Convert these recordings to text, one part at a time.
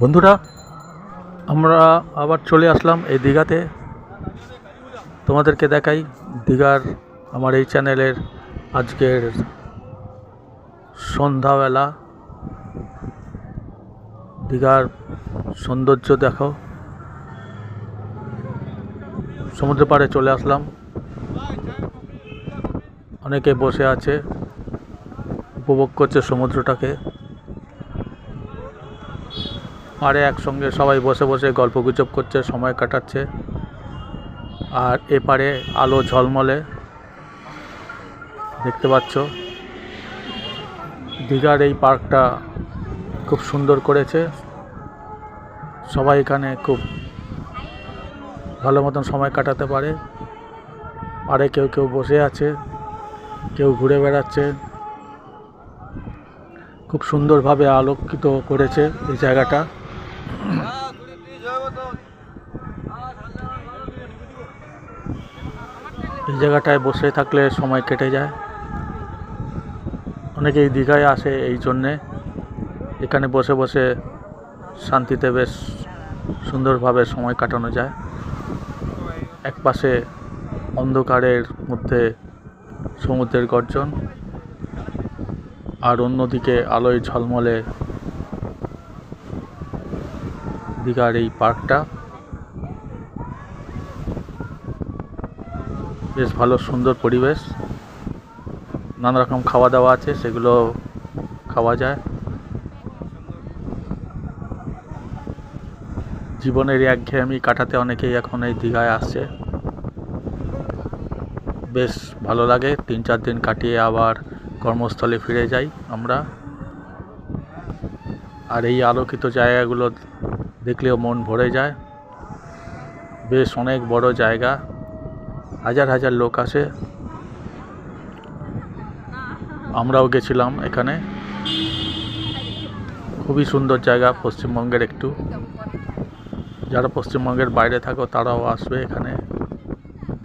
বন্ধুরা, আমরা আবার চলে আসলাম এই দীঘাতে। তোমাদেরকে দেখাই দীঘার আমার এই চ্যানেলের আজকের সন্ধ্যাবেলা দীঘার সৌন্দর্য দেখো। সমুদ্র পাড়ে চলে আসলাম, অনেকে বসে আছে, উপভোগ করছে সমুদ্রটাকে। পাড়ে একসঙ্গে সবাই বসে বসে গল্পগুজব করছে, সময় কাটাচ্ছে। আর এপারে আলো ঝলমলে দেখতে পাচ্ছ। দীঘার এই পার্কটা খুব সুন্দর করেছে, সবাই এখানে খুব ভালো মতন সময় কাটাতে পারে। পাড়ে কেউ কেউ বসে আছে, কেউ ঘুরে বেড়াচ্ছে। খুব সুন্দরভাবে আলোকিত করেছে এই জায়গাটা। এই জায়গাটায় বসে থাকলে সময় কেটে যায়। অনেকেই দীঘায় আসে এই জন্যে, এখানে বসে বসে শান্তিতে বেশ সুন্দরভাবে সময় কাটানো যায়। এক পাশে অন্ধকারের মধ্যে সমুদ্রের গর্জন, আর অন্যদিকে আলোয় ঝলমলে দীঘার এই পার্কটা। বেশ ভালো সুন্দর পরিবেশ, নানা রকম খাওয়া দাওয়া আছে, সেগুলো খাওয়া যায়। জীবনের একঘেয়েমি কাটাতে অনেকেই এখন এই দীঘায় আসছে, বেশ ভালো লাগে। 3-4 দিন কাটিয়ে আবার কর্মস্থলে ফিরে যাই আমরা। আর এই আলোকিত জায়গাগুলো দেখলেও মন ভরে যায়। বেশ অনেক বড় জায়গা, হাজার হাজার লোক আসে। আমরাও গেছিলাম এখানে, খুবই সুন্দর জায়গা। পশ্চিমবঙ্গের একটু, যারা পশ্চিমবঙ্গের বাইরে থাকো তারাও আসবে এখানে,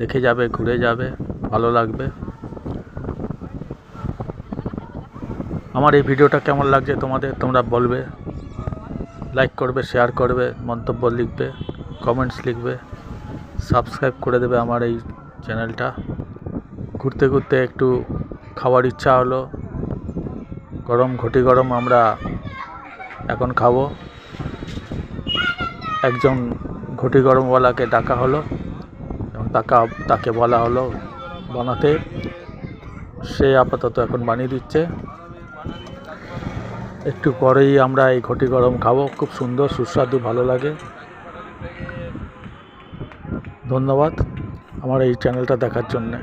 দেখে যাবে, ঘুরে যাবে, ভালো লাগবে। আমার এই ভিডিওটা কেমন লাগছে তোমরা বলবে, লাইক করবে, শেয়ার করবে, মন্তব্য লিখবে, কমেন্টস লিখবে, সাবস্ক্রাইব করে দেবে আমার এই চ্যানেলটা। ঘুরতে ঘুরতে একটু খাওয়ার ইচ্ছা হলো, ঘটি গরম আমরা এখন খাবো। একজন ঘটি গরমওয়ালাকে ডাকা হলো এবং তাকে বলা হলো বানাতে। সে আপাতত এখন বানিয়ে দিচ্ছে। একটু পরেই আমরা এই ঘটি গরম খাবো। খুব সুন্দর, সুস্বাদু, ভালো লাগে। ধন্যবাদ আমার এই চ্যানেলটা দেখার জন্যে।